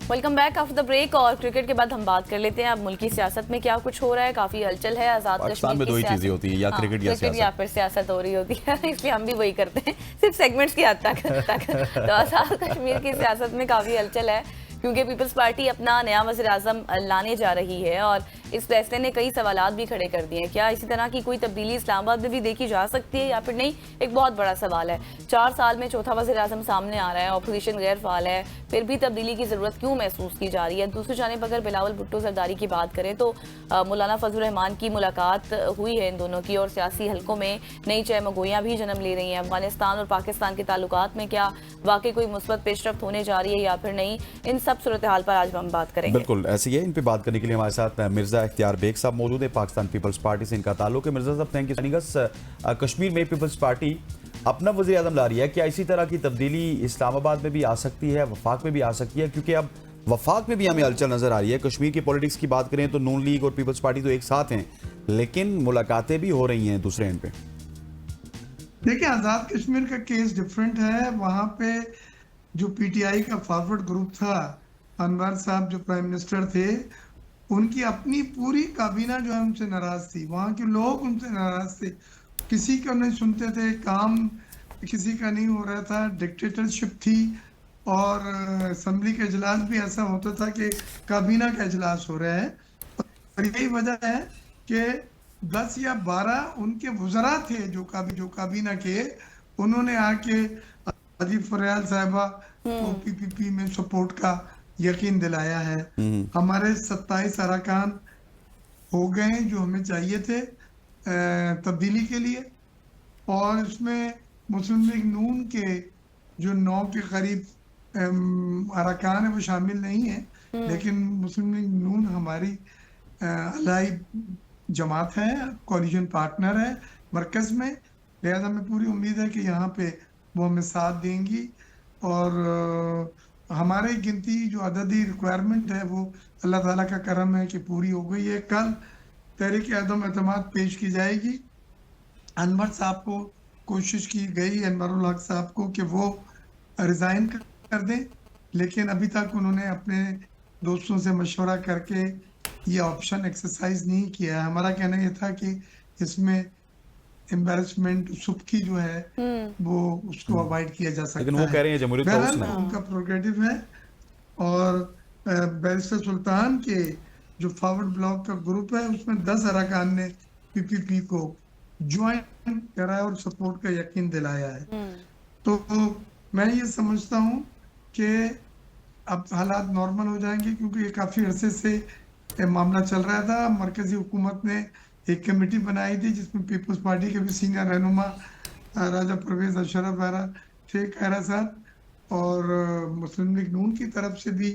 Welcome back after the break. और cricket के बाद हम बात कर लेते हैं अब मुल्की सियासत में क्या कुछ हो रहा है। काफी हलचल है आजाद पाकिस्तान में कश्मीर दो की ही चीजें होती हैं, या क्रिकेट या क्रिकेट या सियासत। फिर सियासत हो रही होती है इसलिए हम भी वही करते हैं, सिर्फ सेगमेंट्स की हद तक तो आजाद कश्मीर की सियासत में काफी हलचल है क्योंकि पीपल्स पार्टी अपना नया वज़ीर आज़म लाने जा रही है और इस फैसले ने कई सवालात भी खड़े कर दिए हैं। क्या इसी तरह की कोई तब्दीली इस्लामाबाद में भी देखी जा सकती है या फिर नहीं, एक बहुत बड़ा सवाल है। 4 साल में चौथा वज़ीर आज़म सामने आ रहा है, अपोजिशन गैर फाल है, फिर भी तब्दीली की जरूरत क्यों महसूस की जा रही है। दूसरी जानिब अगर बिलावल भुट्टो जरदारी की बात करें तो मौलाना फजल रहमान की मुलाकात हुई है इन दोनों की और सियासी हलकों में नई चहमगोइयां भी जन्म ले रही हैं। अफगानिस्तान और पाकिस्तान के ताल्लुकात में क्या वाकई कोई मुस्बत पेशरफ्त होने जा रही है या फिर नहीं, इन सब सूरत हाल पर आज हम बात करेंगे। बिल्कुल ऐसी है। इन पे बात करने के लिए हमारे साथ मिर्जा इख्तियार बेग साहब मौजूद है। पाकिस्तान पीपल्स पार्टी से इनका ताल्लुक है। मिर्जा साहब, थैंक यू। कश्मीर में पीपल्स पार्टी अपना वज़ीर आज़म ला रही है, क्या इसी तरह की तब्दीली इस्लामाबाद में भी आ सकती है, वफाक में भी आ सकती है? क्योंकि अब वफाक में भी हमें हलचल नजर आ रही है। कश्मीर की पॉलिटिक्स की बात करें तो नून लीग और पीपल्स पार्टी तो एक साथ हैं, लेकिन मुलाकातें भी हो रही हैं दूसरे एंड पे। देखिए, आजाद कश्मीर का केस डिफरेंट है। वहां पे जो पीटीआई का फॉरवर्ड ग्रुप था, अनवर साहब जो प्राइम मिनिस्टर थे, उनकी अपनी पूरी काबीना जो है उनसे नाराज थी। वहां के लोग उनसे नाराज थे, किसी का नहीं सुनते थे, काम किसी का नहीं हो रहा था, डिक्टेटरशिप थी। और असेंबली का इजलास भी ऐसा होता था कि काबीना का इजलास हो रहा है। और यही वजह है कि 10 या 12 उनके वज़रा थे जो काबीना के, उन्होंने आके अजीब फरयाल साहिबा को पीपीपी में सपोर्ट का यकीन दिलाया है। हमारे 27 अरकान हो गए जो हमें चाहिए थे तब्दीली के लिए। और इसमें मुस्लिम लीग नून के जो 9 के करीब अरकान है वो शामिल नहीं है, लेकिन मुस्लिम लीग नून हमारी अलाई जमात है, कोलिशन पार्टनर है मरकज में। लिहाजा हमें पूरी उम्मीद है कि यहाँ पे वो हमें साथ देंगी और हमारी गिनती जो अददी रिक्वायरमेंट है वो अल्लाह ताला का करम है कि पूरी हो गई है। कल तहरीक अदम एतमाद पेश की जाएगी। अनवर साहब को कोशिश की गई, अनवरुल हक साहब को, कि वो रिजाइन कर दें, लेकिन अभी तक उन्होंने अपने दोस्तों से मशवरा करके ये ऑप्शन एक्सरसाइज नहीं किया है। हमारा कहना ये था कि इसमें एम्बैरेसमेंट सुबकी जो है वो उसको अवॉइड किया जा सकता है, लेकिन वो कह रहे हैं जमहूरियत का उसने उनका प्रोग्रेटिव है। और बैरिस्टर सुल्तान के जो फॉरवर्ड ब्लॉक का ग्रुप है उसमें 10 अरकान ने पीपीपी को ज्वाइन करा और सपोर्ट का यकीन दिलाया है। तो मैं ये समझता हूँ कि अब हालात नॉर्मल हो जाएंगे, क्योंकि ये काफी अरसे से मामला चल रहा था। मरकजी हुकूमत ने एक कमेटी बनाई थी जिसमें पीपल्स पार्टी के भी सीनियर रहनुमा राजा परवेज अशरफ शेख खैरा साहब और मुस्लिम लीग नून की तरफ से भी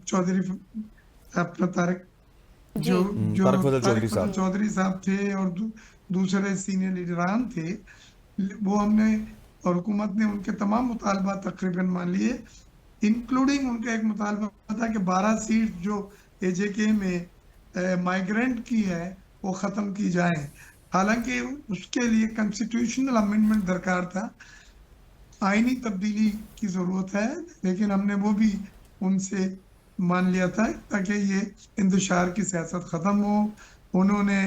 चौधरी अपना तारक चौधरी साहब थे और दूसरे सीनियर लीडरान थे। वो हमने और हुकूमत ने उनके तमाम मुतालबा तकरीबन मान लिए, इंक्लूडिंग उनका एक मुतालबा था कि 12 सीट जो एजेके में माइग्रेंट की है वो ख़त्म की जाए। हालांकि उसके लिए कॉन्स्टिट्यूशनल अमेंडमेंट दरकार था, आईनी तब्दीली की ज़रूरत है, लेकिन हमने वो भी उनसे मान लिया था ताकि ये इंतशार की सियासत ख़त्म हो। उन्होंने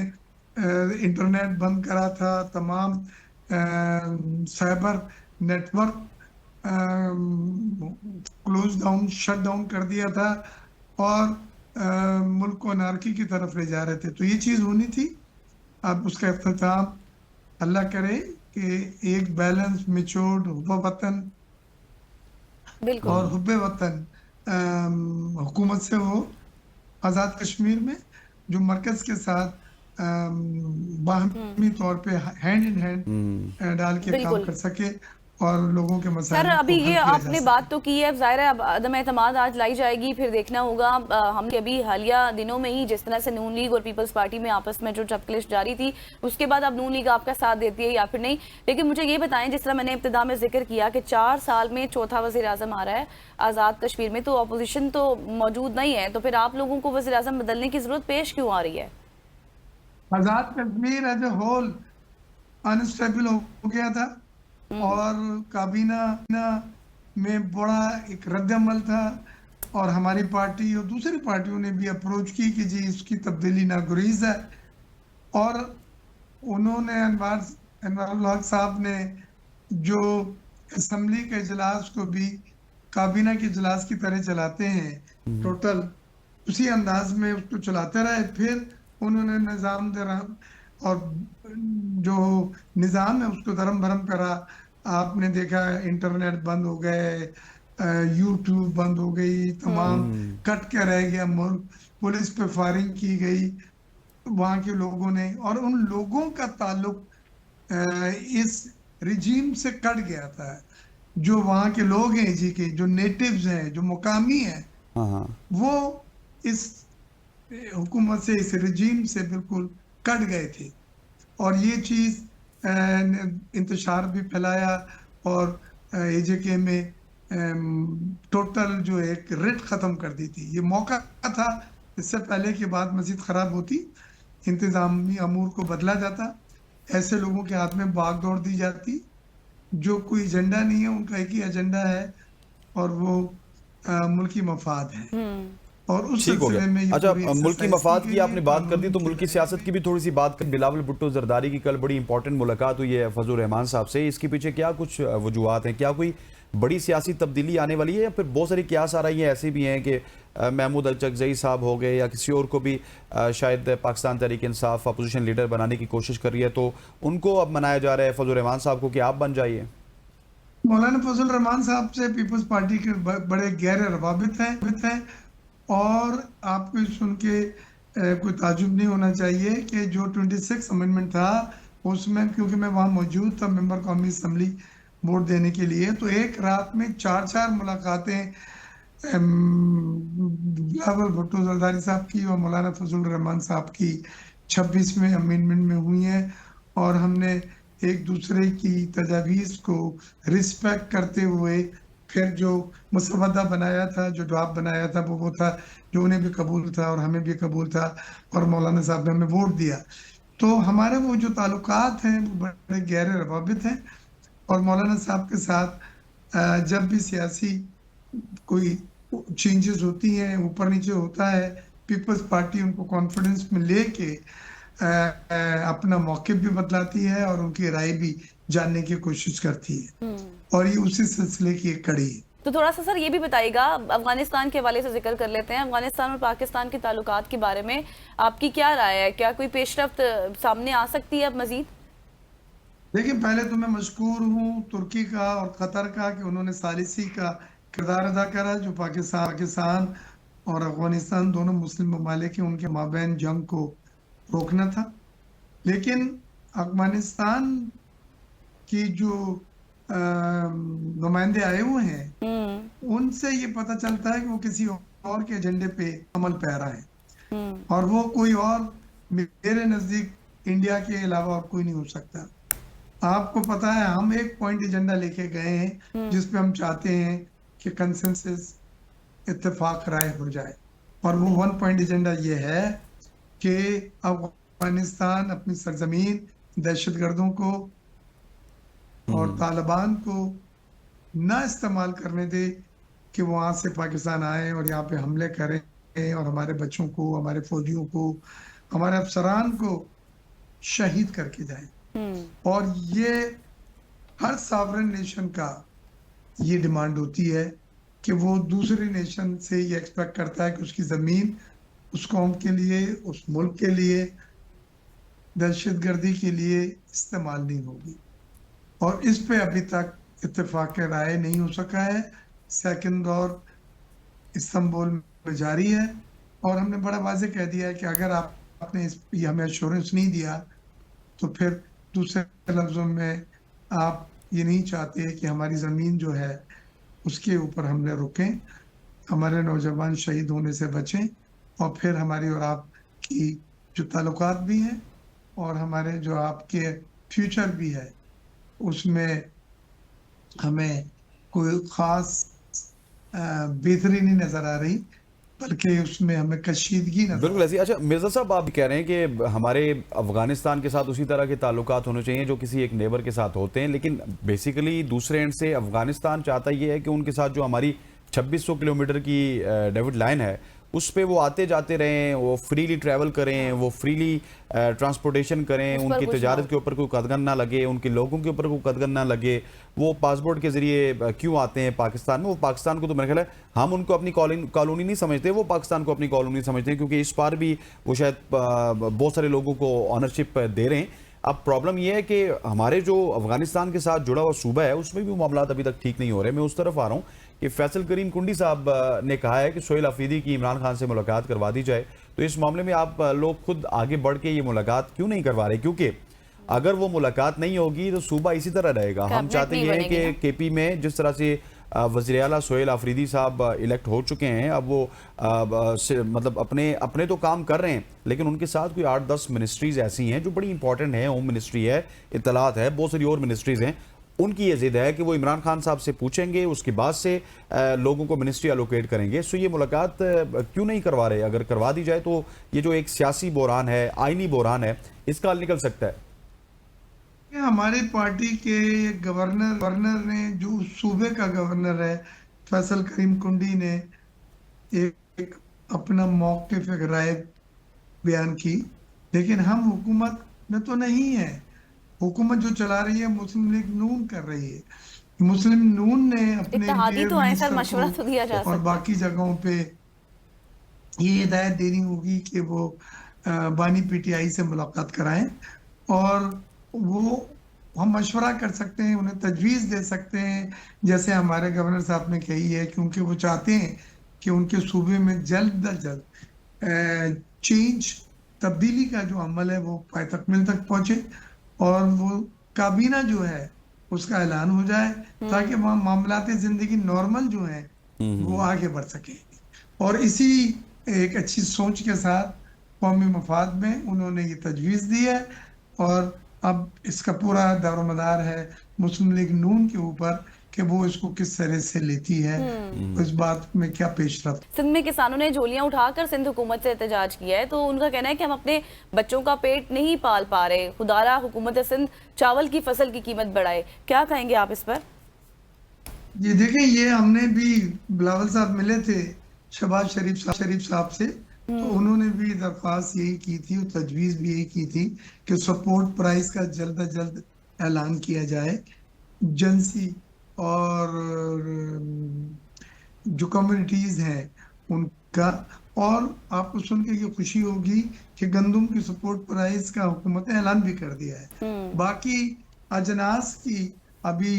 इंटरनेट बंद करा था, तमाम cyber network close down, shut down कर दिया था और मुल्क को अनारकी की तरफ ले जा रहे थे। तो ये चीज़ होनी थी। अब उसका इख्तिताम अल्लाह करे कि एक बैलेंस, मिच्योर्ड, हुब्बे वतन और हुब्बे वतन हुकूमत से हो आज़ाद कश्मीर में, जो मरकज के साथ बाहमी तौर पे हैंड इन हैंड डाल के काम कर सके और लोगों के मसाइल सर, अभी ये आपने बात तो की है, जाहिर है अब अदम एतमाद आज लाई जाएगी, फिर देखना होगा। हम अभी हालिया दिनों में ही जिस तरह से नून लीग और पीपल्स पार्टी में आपस में जो चपकलिश जारी थी, उसके बाद अब नून लीग आपका साथ देती है या फिर नहीं। लेकिन मुझे ये बताएं, जिस तरह मैंने इब्तिदा में जिक्र किया कि 4 साल में चौथा वज़ीर आज़म आ रहा है आज़ाद कश्मीर में, तो अपोजिशन तो मौजूद नहीं है, तो फिर आप लोगों को वज़ीर आज़म बदलने की जरूरत पेश क्यों आ रही है? Azad Kashmir as a whole unstable हो गया था और काबीना में बड़ा एक रद्द अमल था और हमारी पार्टी और दूसरी पार्टियों ने भी अप्रोच की कि जी इसकी तब्दीली नागुरीज है। और उन्होंने अनवारुल हक साहब ने जो असम्बली के इजलास को भी काबीना के इजलास की तरह चलाते हैं, टोटल उसी अंदाज में उसको चलाते रहे। फिर उन्होंने निज़ाम दरम और जो निज़ाम है उसको धर्म भरम करा। आपने देखा इंटरनेट बंद हो गए, यूट्यूब बंद हो गई, तमाम कट के रह गया मुल्क, पुलिस पे फायरिंग की गई वहाँ के लोगों ने, और उन लोगों का ताल्लुक इस रिजीम से कट गया था। जो वहाँ के लोग हैं जी के, जो नेटिव्स हैं, जो मुकामी हैं, वो इस हुकूमत से, इस रिजीम से बिल्कुल कट गए थे। और ये चीज़ इंतशार भी फैलाया और एजेके में टोटल जो एक रेट ख़त्म कर दी थी। ये मौका था, इससे पहले कि बात मज़ीद ख़राब होती, इंतज़ामी अमूर को बदला जाता, ऐसे लोगों के हाथ में भाग दौड़ दी जाती जो कोई एजेंडा नहीं है, उनका एक ही एजेंडा है और वो मुल्की मफाद है। और उस सिलसिले में अच्छा, मुल्की मफाद की आपने बात कर दी तो मुल्की सियासत की भी थोड़ी सी बात कर। बिलावल भुट्टो जरदारी की कल बड़ी इंपॉर्टेंट मुलाकात हुई है फजलुर रहमान साहब से, इसके पीछे क्या कुछ वजूहात हैं? क्या कोई बड़ी सियासी तब्दीली आने वाली है या फिर बहुत सारी क्यास आ रही है ऐसे भी हैं कि महमूद अलचकजई साहब हो गए या किसी और को भी शायद पाकिस्तान तहरीक इंसाफ अपोजिशन लीडर बनाने की कोशिश कर रही है, तो उनको अब मनाया जा रहा है फजलुर रहमान साहब को कि आप बन जाइए? मौलाना फजल रहमान साहब से पीपल्स पार्टी के बड़े गहरे रवाबित हैं और आपको सुन के कोई ताजुब नहीं होना चाहिए कि जो 26 अमेंडमेंट था उसमें, क्योंकि मैं वहाँ मौजूद था मेंबर कौमी असम्बली वोट देने के लिए, तो एक रात में 4 मुलाकातें बिलावल भुट्टो जरदारी साहब की और मौलाना फजल रहमान साहब की 26वें अमेंडमेंट में हुई हैं। और हमने एक दूसरे की तजावीज़ को रिस्पेक्ट करते हुए फिर जो मुसवदा बनाया था, जो ड्राफ्ट बनाया था, वो था जो उन्हें भी कबूल था और हमें भी कबूल था और मौलाना साहब ने हमें वोट दिया। तो हमारे वो जो ताल्लुकात हैं वो बड़े गहरे रवाबित हैं और मौलाना साहब के साथ जब भी सियासी कोई चेंजेस होती हैं, ऊपर नीचे होता है, पीपल्स पार्टी उनको कॉन्फिडेंस में लेके अपना मौक़िफ़ भी बदलाती है और उनकी राय भी जानने की कोशिश करती है और ये उसी सिलसिले की एक कड़ी है। तो थोड़ा सा सर ये भी बताइएगा, अफगानिस्तान के हवाले से जिक्र कर लेते हैं, अफगानिस्तान और पाकिस्तान के ताल्लुकात के बारे में आपकी क्या राय है? क्या कोई पेशरफ्त सामने आ सकती है अब मजीद? देखिए, पहले तो मैं मशकूर हूँ तुर्की का और कतर का कि उन्होंने सालिसी का किरदार अदा करा, जो पाकिस्तान और अफगानिस्तान दोनों मुस्लिम ममालिक हैं, उनके माबैन जंग को रोकना था। लेकिन अफगानिस्तान की जो नुमाइंदे आए हुए हैं उनसे ये पता चलता है कि वो किसी और के एजेंडे पे अमल पैरा है और वो कोई और, मेरे नज़दीक इंडिया के अलावा और कोई नहीं हो सकता। आपको पता है हम एक पॉइंट एजेंडा लेके गए हैं जिसपे हम चाहते हैं कि कंसेंसस इत्तेफाक राय हो जाए और वो 1 पॉइंट एजेंडा ये है कि अफगानिस्तान अपनी सरजमीन दहशतगर्दों को और तालिबान को ना इस्तेमाल करने दे कि वो वहाँ से पाकिस्तान आए और यहाँ पे हमले करें और हमारे बच्चों को, हमारे फौजियों को, हमारे अफसरान को शहीद करके जाए। और ये हर सॉवरेन नेशन का ये डिमांड होती है कि वो दूसरी नेशन से ये एक्सपेक्ट करता है कि उसकी ज़मीन उस कौम के लिए, उस मुल्क के लिए दहशतगर्दी के लिए इस्तेमाल नहीं होगी और इस पे अभी तक इत्तेफाक राय नहीं हो सका है। सेकंड दौर इस्तांबुल में जारी है और हमने बड़ा वाज़ेह कह दिया है कि अगर आपने ये हमें एश्योरेंस नहीं दिया तो फिर दूसरे लफ्ज़ों में आप ये नहीं चाहते कि हमारी ज़मीन जो है उसके ऊपर हमले रुकें, हमारे नौजवान शहीद होने से बचें और फिर हमारी और आपकी जो ताल्लुकात भी हैं और हमारे जो आपके फ्यूचर भी है उसमें हमें कोई ख़ास बेहतरी नहीं नज़र आ रही, बल्कि उसमें हमें कशीदगी नजर। बिल्कुल ऐसी। अच्छा मिर्ज़ा साहब, आप कह रहे हैं कि हमारे अफगानिस्तान के साथ उसी तरह के ताल्लुकात होने चाहिए जो किसी एक नेबर के साथ होते हैं, लेकिन बेसिकली दूसरे एंड से अफगानिस्तान चाहता ये है कि उनके साथ जो हमारी 2600 किलोमीटर की डेविड लाइन है, उस पे वो आते जाते रहें, वो फ्रीली ट्रैवल करें, वो फ्रीली ट्रांसपोर्टेशन करें, उस पर उनकी कुछ तजारत ना के ऊपर कोई कदगन ना लगे, उनके लोगों के ऊपर कोई कदगन ना लगे। वो पासपोर्ट के जरिए क्यों आते हैं पाकिस्तान में? वो पाकिस्तान को तो मेरे ख्याल है हम उनको अपनी कॉलोनी नहीं समझते, वो पाकिस्तान को अपनी कॉलोनी समझते हैं, क्योंकि इस बार भी वो शायद बहुत सारे लोगों को ऑनरशिप दे रहे हैं। अब प्रॉब्लम यह है कि हमारे जो अफगानिस्तान के साथ जुड़ा हुआ सूबा है उसमें भी मामला अभी तक ठीक नहीं हो रहे। मैं उस तरफ आ रहा हूँ कि फैसल करीम कुंडी साहब ने कहा है कि सोहेल अफरीदी की इमरान खान से मुलाकात करवा दी जाए। तो इस मामले में आप लोग खुद आगे बढ़ के ये मुलाकात क्यों नहीं करवा रहे? क्योंकि अगर वो मुलाकात नहीं होगी तो सूबा इसी तरह रहेगा। हम कैबिनेट चाहते नहीं हैं बनेगी कि ना। केपी में जिस तरह से वज़ीर आला सोहेल अफरीदी साहब इलेक्ट हो चुके हैं, अब वो मतलब अपने तो काम कर रहे हैं, लेकिन उनके साथ कोई 8-10 मिनिस्ट्रीज ऐसी हैं जो बड़ी इंपॉर्टेंट हैं। होम मिनिस्ट्री है, इत्तलात है, बहुत सारी और मिनिस्ट्रीज हैं। उनकी ये जिद है कि वो इमरान खान साहब से पूछेंगे, उसके बाद से लोगों को मिनिस्ट्री एलोकेट करेंगे। सो ये मुलाकात क्यों नहीं करवा रहे? अगर करवा दी जाए तो ये जो एक सियासी बहरान है, आईनी बहरान है, इसका हल निकल सकता है। हमारी पार्टी के गवर्नर ने, जो सूबे का गवर्नर है फैसल करीम कुंडी ने, एक अपना मौक़िफ़, एक राय बयान की। लेकिन हम हुकूमत में तो नहीं है। हुकूमत जो चला रही है मुस्लिम लीग नून कर रही है। मुस्लिम नून ने अपने इत्तेहादी तो आए सर, मशवरा तो दिया जा और सकता है। बाकी जगहों पे ये हिदायत देनी होगी कि वो बानी पीटीआई से मुलाकात कराएं, और वो हम मशवरा कर सकते हैं, उन्हें तजवीज़ दे सकते हैं, जैसे हमारे गवर्नर साहब ने कही है, क्योंकि वो चाहते हैं कि उनके सूबे में जल्द अज जल्द चेंज, तब्दीली का जो अमल है वो पाए तकमील तक पहुंचे, और वो काबीना जो है उसका ऐलान हो जाए, ताकि वहाँ मामलात ज़िंदगी नॉर्मल जो है वो आगे बढ़ सके। और इसी एक अच्छी सोच के साथ कौमी मफाद में उन्होंने ये तजवीज़ दी है, और अब इसका पूरा दारोमदार है मुस्लिम लीग नून के ऊपर कि वो इसको किस तरह से लेती है, इस बात में क्या पेशरफ्त। सिंध में किसानों ने झोलियां उठाकर सिंध हुकूमत से एहतजाज किया है, तो उनका कहना है कि हम अपने बच्चों का पेट नहीं पाल पा रहे, खुदारा हुकूमत सिंध चावल की फसल की कीमत बढ़ाए। क्या कहेंगे आप इस पर? ये देखें, ये हमने भी बिलावल साहब मिले थे शहबाज शरीफ साहब से, तो उन्होंने भी दरख्वास्त यही की थी और तजवीज़ भी यही की थी कि सपोर्ट प्राइस का जल्द अज जल्द ऐलान किया जाए। एजेंसी और जो कम्युनिटीज़ हैं उनका, और आपको सुन के ये खुशी होगी कि गंदम की सपोर्ट प्राइस का हुकूमत ने ऐलान भी कर दिया है। बाकी अजनास की अभी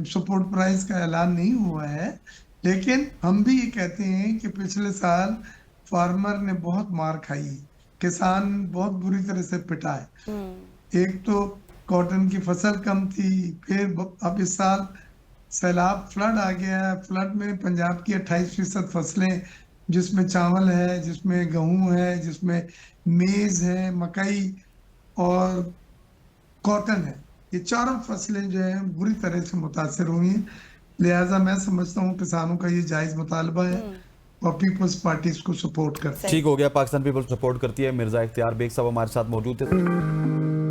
सपोर्ट प्राइस का ऐलान नहीं हुआ है, लेकिन हम भी ये कहते हैं कि पिछले साल फार्मर ने बहुत मार खाई, किसान बहुत बुरी तरह से पिटा है। एक तो कॉटन की फसल कम थी, फिर अब इस साल सैलाब, फ्लड आ गया है। फ्लड में पंजाब की 28% फसलें, जिसमें चावल है, जिसमें गेहूं है, जिसमें मेज़ है, मकई और कॉटन है, ये चारों फसलें जो है बुरी तरह से मुतासर हुई हैं। लिहाजा मैं समझता हूँ किसानों का ये जायज़ मुतालबा है और पीपल्स पार्टी इसको सपोर्ट करती है। ठीक हो गया, पाकिस्तान पीपल्स सपोर्ट करती है। मिर्जा इख्तियार बेग साहब हमारे साथ मौजूद थे।